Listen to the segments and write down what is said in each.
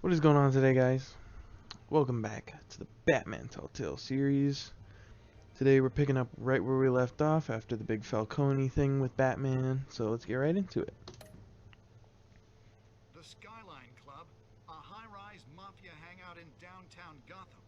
What is going on today, guys? Welcome back to the Batman Telltale series. Today we're picking up right where we left off after the big Falcone thing with Batman, so let's get right into it. The Skyline Club, a high-rise mafia hangout in downtown Gotham,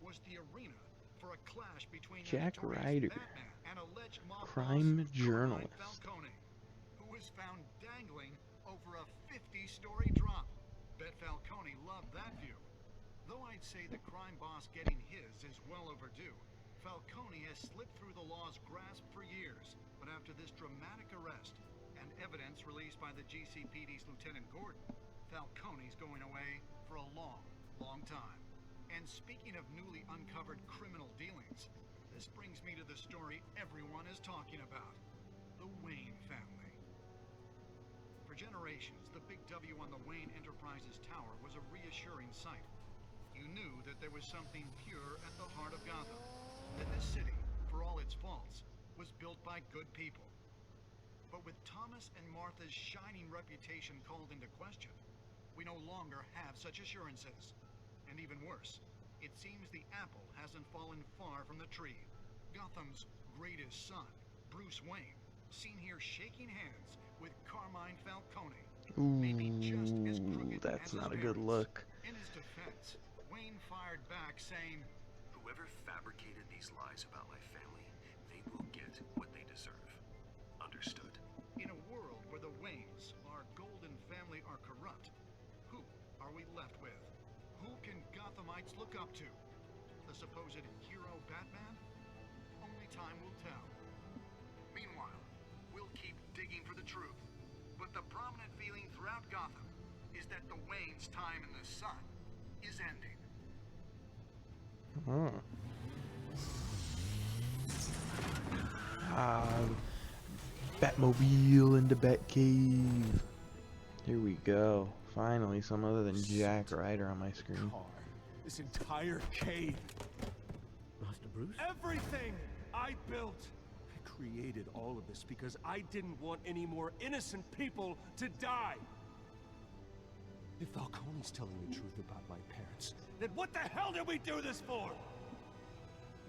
was the arena for a clash between the Jack notorious Ryder, Batman and alleged mob boss crime Carmine journalist. Falcone, who was found dangling over a 50-story drop. Bet Falcone loved that view. Though I'd say the crime boss getting his is well overdue, Falcone has slipped through the law's grasp for years, but after this dramatic arrest and evidence released by the GCPD's Lieutenant Gordon, Falcone's going away for a long, long time. And speaking of newly uncovered criminal dealings, this brings me to the story everyone is talking about: the Wayne family. For generations, the big W on the Wayne Enterprises Tower was a reassuring sight. You knew that there was something pure at the heart of Gotham, that this city, for all its faults, was built by good people. But with Thomas and Martha's shining reputation called into question, we no longer have such assurances. And even worse, it seems the apple hasn't fallen far from the tree. Gotham's greatest son, Bruce Wayne, seen here shaking hands with Carmine Falcone, maybe just as Ooh, crooked that's as his not a good parents. look. In his defense, Wayne fired back saying, "Whoever fabricated these lies about my family, they will get what they deserve. Understood?" in a world where the Waynes, our golden family, are corrupt, who are we left with? Who can Gothamites look up to? The supposed hero Batman? Only time will tell. Meanwhile, we'll keep digging for the truth. But the prominent feeling throughout Gotham is that the Waynes' time in the sun is ending. Oh. Ah, Batmobile in the Batcave. Here we go. Finally, some other than Jack Ryder on my screen. Car. This entire cave. Master Bruce? Everything I built. I created all of this because I didn't want any more innocent people to die. If Falcone's telling the truth about my parents, then what the hell did we do this for?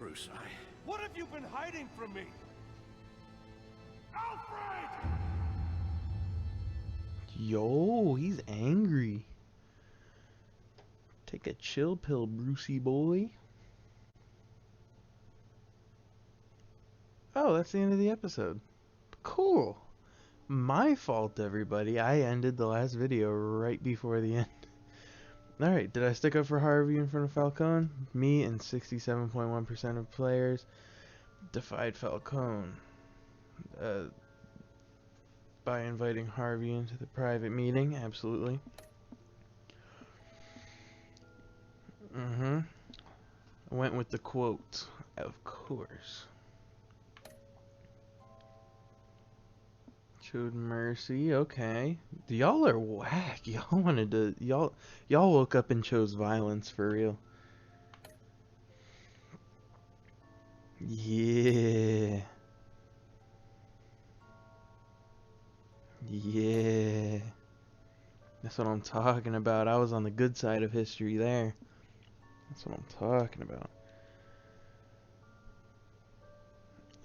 Bruce, What have you been hiding from me? Alfred! Yo, he's angry. Take a chill pill, Brucey boy. Oh, that's the end of the episode. Cool. My fault, everybody. I ended the last video right before the end. Alright, did I stick up for Harvey in front of Falcone? Me and 67.1% of players defied Falcone by inviting Harvey into the private meeting. Absolutely. I went with the quote, of course. Showed mercy, okay. Y'all are whack. Y'all wanted to y'all woke up and chose violence for real. Yeah. Yeah. That's what I'm talking about. I was on the good side of history there. That's what I'm talking about.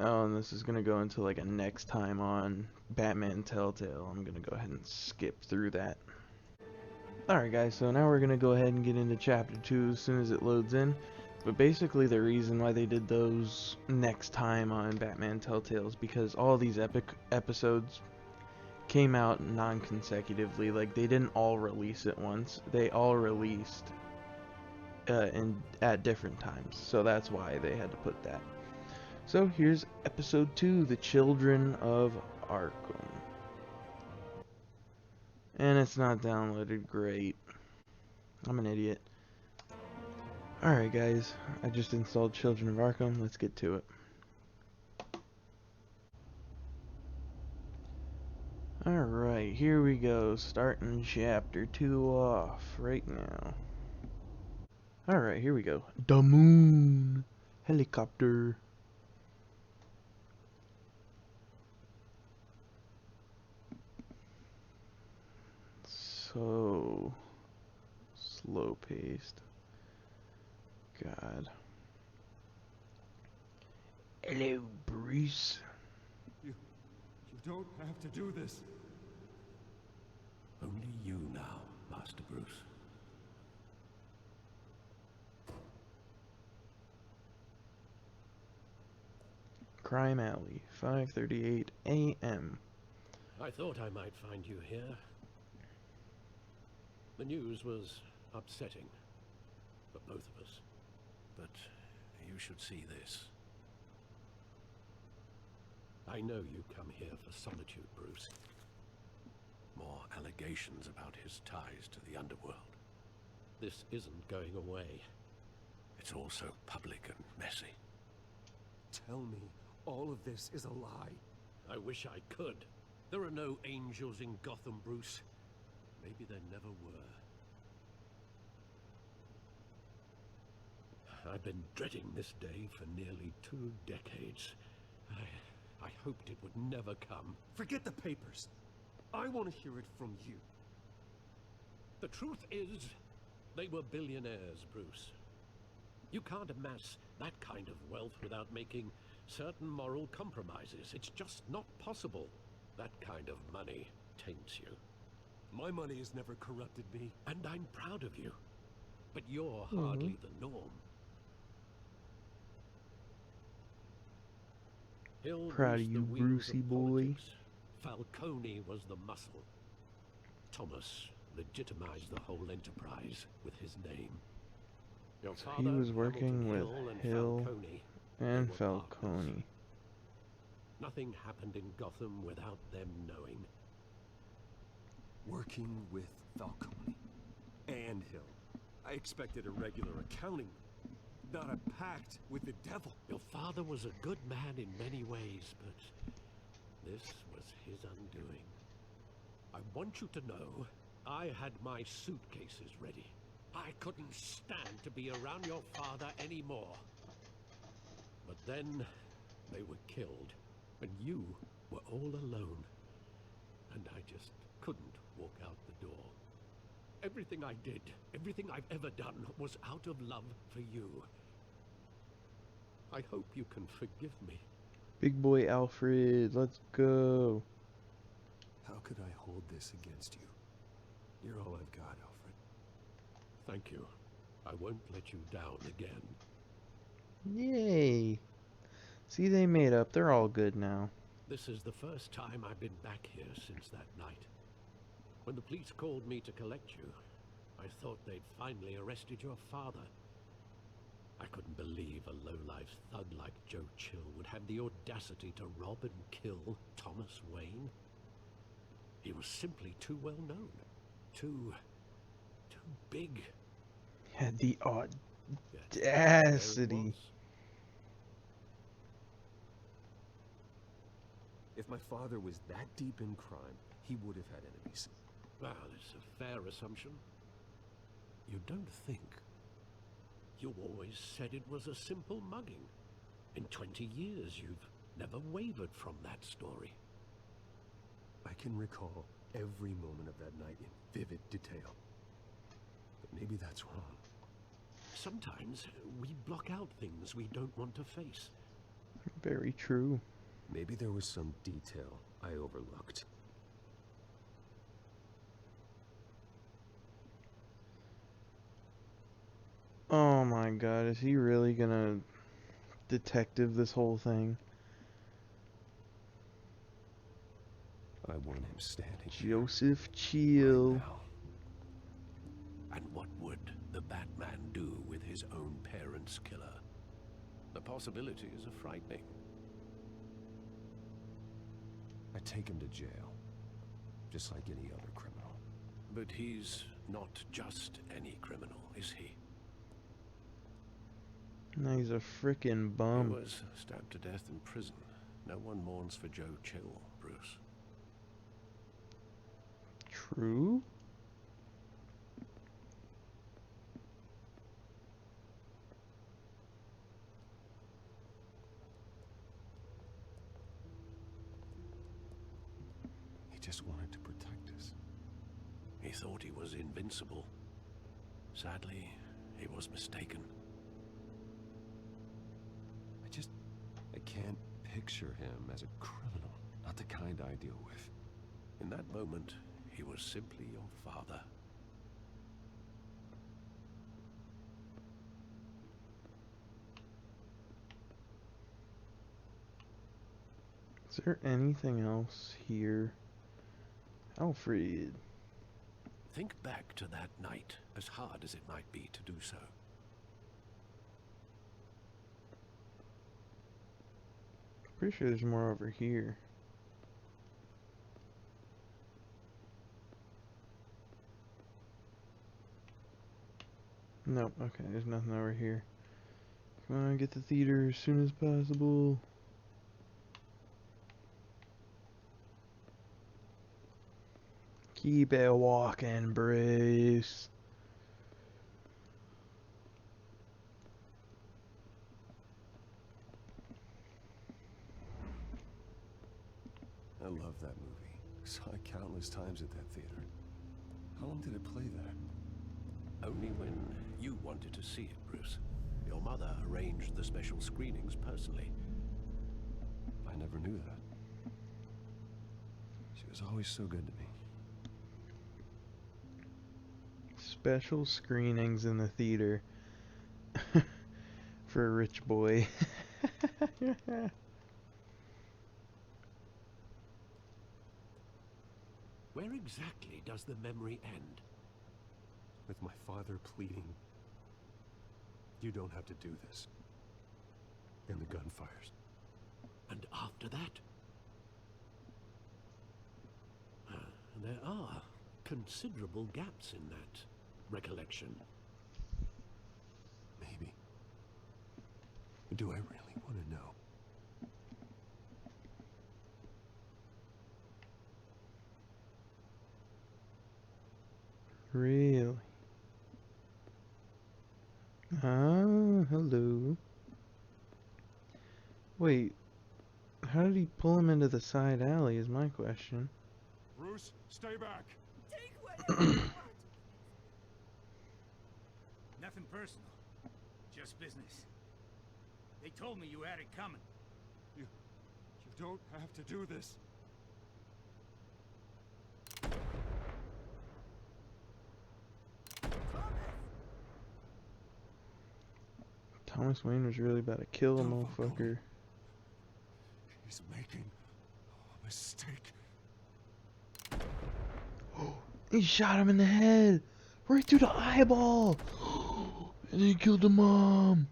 Oh, and this is gonna go into like a next time on Batman Telltale. I'm gonna go ahead and skip through that. Alright guys, so now we're gonna go ahead and get into chapter 2 as soon as it loads in. But basically the reason why they did those next time on Batman Telltale is because all these epic episodes came out non-consecutively. Like, they didn't all release at once. They all released at different times. So that's why they had to put that. So here's episode 2, The Children of Arkham. And it's not downloaded. Great. I'm an idiot. Alright guys, I just installed Children of Arkham. Let's get to it. Alright, here we go. Starting chapter 2 off right now. Alright, here we go. The moon. Helicopter. So, slow paced. God. Hello, Bruce. You don't have to do this. Only you now, Master Bruce. Crime Alley, 5:38 a.m. I thought I might find you here. The news was upsetting for both of us. But you should see this. I know you come here for solitude, Bruce. More allegations about his ties to the underworld. This isn't going away. It's also public and messy. Tell me all of this is a lie. I wish I could. There are no angels in Gotham, Bruce. Maybe there never were. I've been dreading this day for nearly 2 decades. I hoped it would never come. Forget the papers. I want to hear it from you. The truth is, they were billionaires, Bruce. You can't amass that kind of wealth without making certain moral compromises. It's just not possible. That kind of money taints you. My money has never corrupted me. And I'm proud of you. But you're hardly the norm. Hill Proud was of the you, wheels Brucey of boy. politics. Falcone was the muscle. Thomas legitimized the whole enterprise with his name. Your So father, he was working Hamilton with Hill Hill and Falcone. and They were partners. Falcone. Nothing happened in Gotham without them knowing. Working with Falcone and Hill. I expected a regular accounting, not a pact with the devil. Your father was a good man in many ways, but this was his undoing. I want you to know, I had my suitcases ready. I couldn't stand to be around your father anymore. But then, they were killed, and you were all alone. And I just couldn't walk out the door. Everything I did, everything I've ever done, was out of love for you. I hope you can forgive me. Big boy Alfred, let's go. How could I hold this against you? You're all I've got, Alfred. Thank you. I won't let you down again. Yay. See, they made up. They're all good now. This is the first time I've been back here since that night. When the police called me to collect you, I thought they'd finally arrested your father. I couldn't believe a low-life thug like Joe Chill would have the audacity to rob and kill Thomas Wayne. He was simply too well known. Too big. Had the Yet there it audacity. was. If my father was that deep in crime, he would have had enemies. Well, it's a fair assumption. You don't think. You always said it was a simple mugging. In 20 years, you've never wavered from that story. I can recall every moment of that night in vivid detail. But maybe that's wrong. Sometimes we block out things we don't want to face. Very true. Maybe there was some detail I overlooked. Oh my god, is he really gonna detective this whole thing? I want him standing Joseph here Chill. right now. And what would the Batman do with his own parents' killer? The possibilities are frightening. I take him to jail, just like any other criminal. But he's not just any criminal, is he? No, he's a frickin' He bum. was stabbed to death in prison. No one mourns for Joe Chill, Bruce. True? He just wanted to protect us. He thought he was invincible. Sadly, he was mistaken. I can't picture him as a criminal. Not the kind I deal with. In that moment, he was simply your father. Is there anything else here? Alfred. Think back to that night, as hard as it might be to do so. Pretty sure there's more over here. Nope, okay, there's nothing over here. Come on, get the theater as soon as possible. Keep it walking, Bruce. I love that movie. Saw it countless times at that theater. How long did it play there? Only when you wanted to see it, Bruce. Your mother arranged the special screenings personally. I never knew that. She was always so good to me. Special screenings in the theater. For a rich boy. Where exactly does the memory end? With my father pleading, "You don't have to do this." And the gun fires. And after that? There are considerable gaps in that recollection. Maybe. But do I really want to know? Really? Ah, hello. Wait, how did he pull him into the side alley is my question. Bruce, stay back! Take whatever you want. Nothing personal. Just business. They told me you had it coming. You don't have to do this. Thomas Wayne was really about to kill a motherfucker. He's making a mistake. He shot him in the head! Right through the eyeball! And he killed the mom!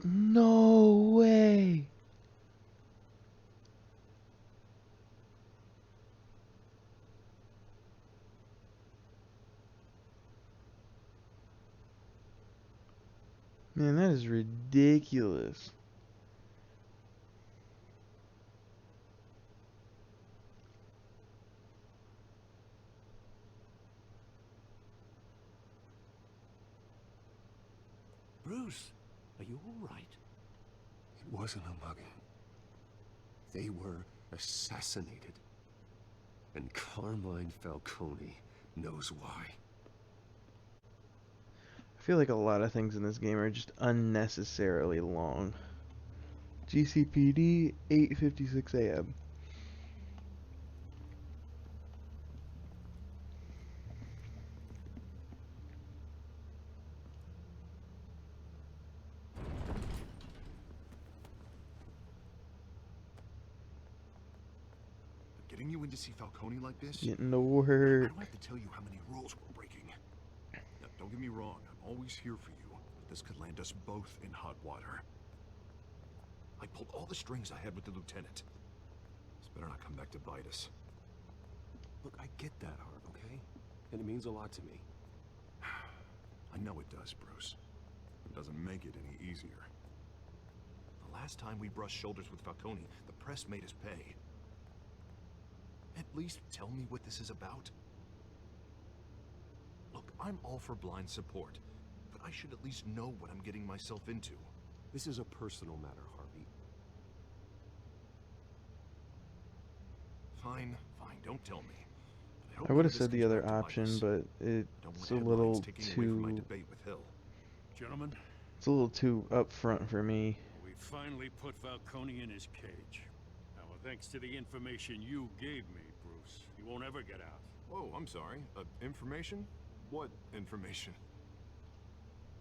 No way! Man, that is ridiculous. Bruce, are you all right? It wasn't a mugging. They were assassinated. And Carmine Falcone knows why. I feel like a lot of things in this game are just unnecessarily long. GCPD 8:56 AM. Getting you in to see Falcone like this? Getting to I work. don't have to tell you how many rules we're breaking. Now, don't get me wrong, I'm always here for you, but this could land us both in hot water. I pulled all the strings I had with the lieutenant. This better not come back to bite us. Look, I get that, Harv, okay? And it means a lot to me. I know it does, Bruce. It doesn't make it any easier. The last time we brushed shoulders with Falcone, the press made us pay. At least tell me what this is about. Look, I'm all for blind support, but I should at least know what I'm getting myself into. This is a personal matter, Harvey. Fine, fine, don't tell me. But I hope I none would of have this said the comes other back to bite option, us. but Don't it's want a headlines little taking away from my too debate with Hill. Gentlemen, upfront for me. we finally put Falcone in his cage. Now, thanks to the information you gave me, Bruce, he won't ever get out. Oh, I'm sorry. Information? What information?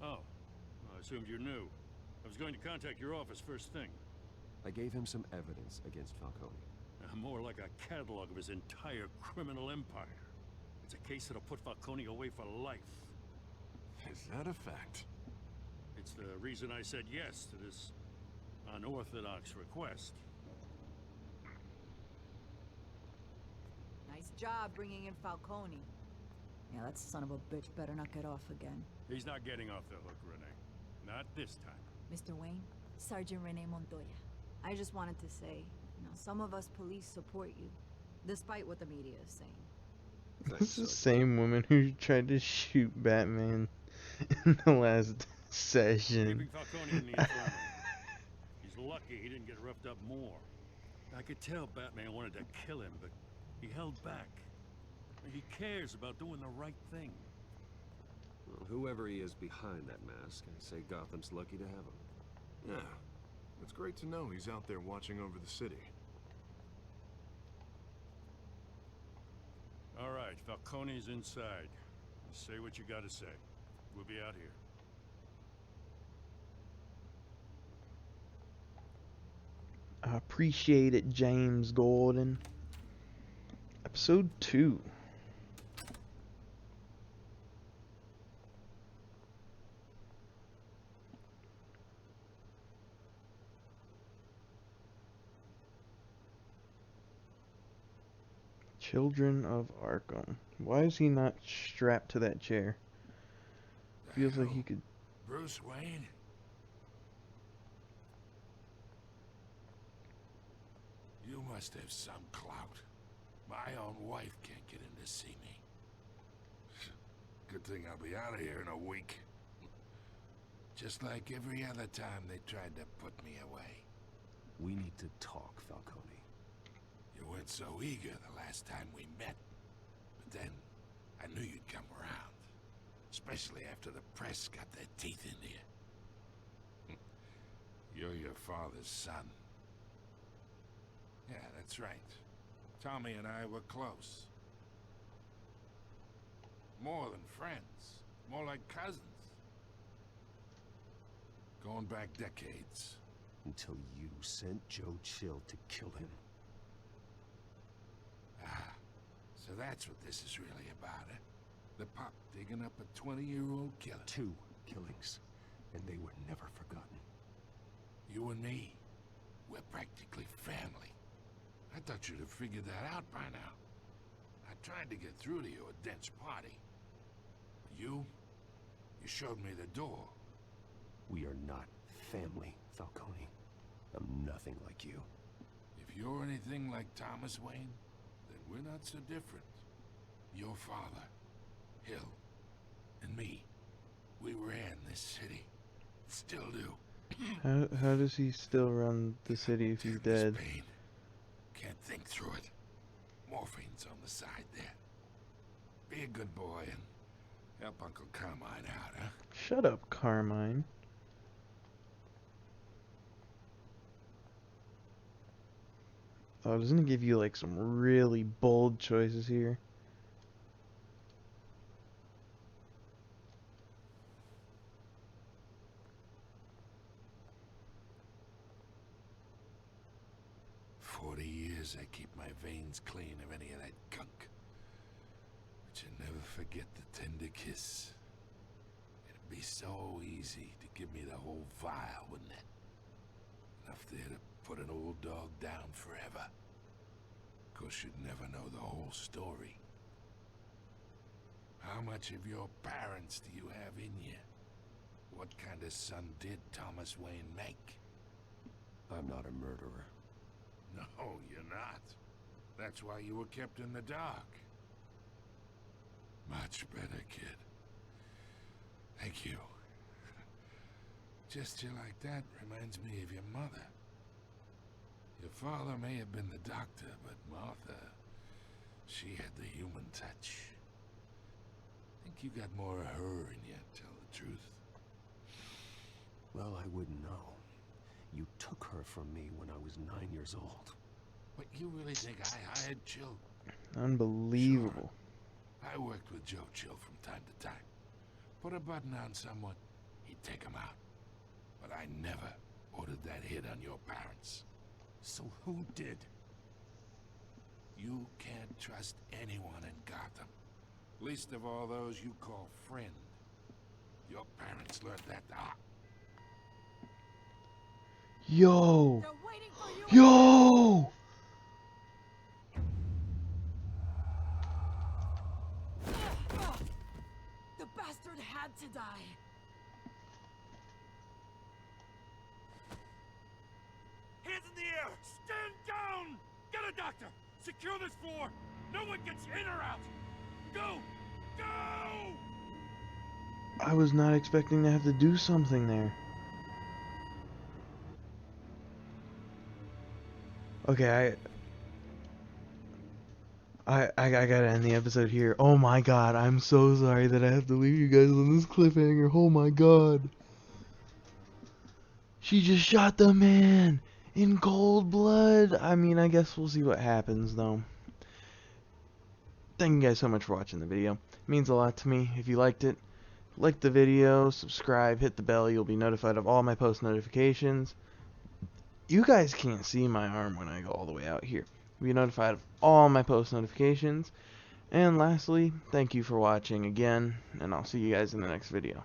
Oh, I assumed you knew. I was going to contact your office first thing. I gave him some evidence against Falcone. More like a catalog of his entire criminal empire. It's a case that'll put Falcone away for life. Is that a fact? It's the reason I said yes to this unorthodox request. Nice job bringing in Falcone. Yeah, that son of a bitch better not get off again. He's not getting off the hook, Renee. Not this time. Mr. Wayne, Sergeant Renee Montoya. I just wanted to say, some of us police support you, despite what the media is saying. This is the same woman who tried to shoot Batman in the last session. Keeping Falcone in the infirmary. He's lucky he didn't get roughed up more. I could tell Batman wanted to kill him, but he held back. He cares about doing the right thing. Well, whoever he is behind that mask, I say Gotham's lucky to have him. Yeah. It's great to know he's out there watching over the city. All right, Falcone's inside. Say what you gotta say. We'll be out here. I appreciate it, James Gordon. Episode 2. Children of Arkham. Why is he not strapped to that chair? Feels like he could... Bruce Wayne? You must have some clout. My own wife can't get in to see me. Good thing I'll be out of here in a week. Just like every other time they tried to put me away. We need to talk, Falcone. You weren't so eager the last time we met. But then, I knew you'd come around. Especially after the press got their teeth into you. You're your father's son. Yeah, that's right. Tommy and I were close. More than friends. More like cousins. Going back decades. Until you sent Joe Chill to kill him. Ah, so that's what this is really about, eh? The pop digging up a 20-year-old killer. 2 killings, and they were never forgotten. You and me, we're practically family. I thought you'd have figured that out by now. I tried to get through to you at Dent's party. You showed me the door. We are not family, Falcone. I'm nothing like you. If you're anything like Thomas Wayne, then we're not so different. Your father, Hill, and me, we ran this city. Still do. How does he still run the city if he's dead? Pain. Can't think through it. Morphine's on the side there. Be a good boy and help Uncle Carmine out, huh? Shut up, Carmine. Oh, doesn't it give you like some really bold choices here? I keep my veins clean of any of that gunk. But you never forget the tender kiss. It'd be so easy to give me the whole vial, wouldn't it? Enough there to put an old dog down forever. Of course, you'd never know the whole story. How much of your parents do you have in you? What kind of son did Thomas Wayne make? I'm not a murderer. No, you're not. That's why you were kept in the dark. Much better, kid. Thank you. Gesture like that reminds me of your mother. Your father may have been the doctor, but Martha, She had the human touch. Think you got more of her in you, tell the truth. Well, I wouldn't know. You took her from me when I was 9 years old. But you really think I hired Chill? Unbelievable. Sure. I worked with Joe Chill from time to time. Put a button on someone, he'd take him out. But I never ordered that hit on your parents. So who did? You can't trust anyone in Gotham. Least of all those you call friend. Your parents learned that the hard. Yo! They're waiting for you. Yo! The bastard had to die. Hands in the air! Stand down! Get a doctor! Secure this floor! No one gets in or out! Go! Go! I was not expecting to have to do something there. Okay, I gotta end the episode here. Oh my god, I'm so sorry that I have to leave you guys on this cliffhanger. Oh my god. She just shot the man in cold blood. I mean, I guess we'll see what happens though. Thank you guys so much for watching the video. It means a lot to me. If you liked it, like the video, subscribe, hit the bell. You'll be notified of all my post notifications. You guys can't see my arm when I go all the way out here. You'll be notified of all my post notifications. And lastly, thank you for watching again, and I'll see you guys in the next video.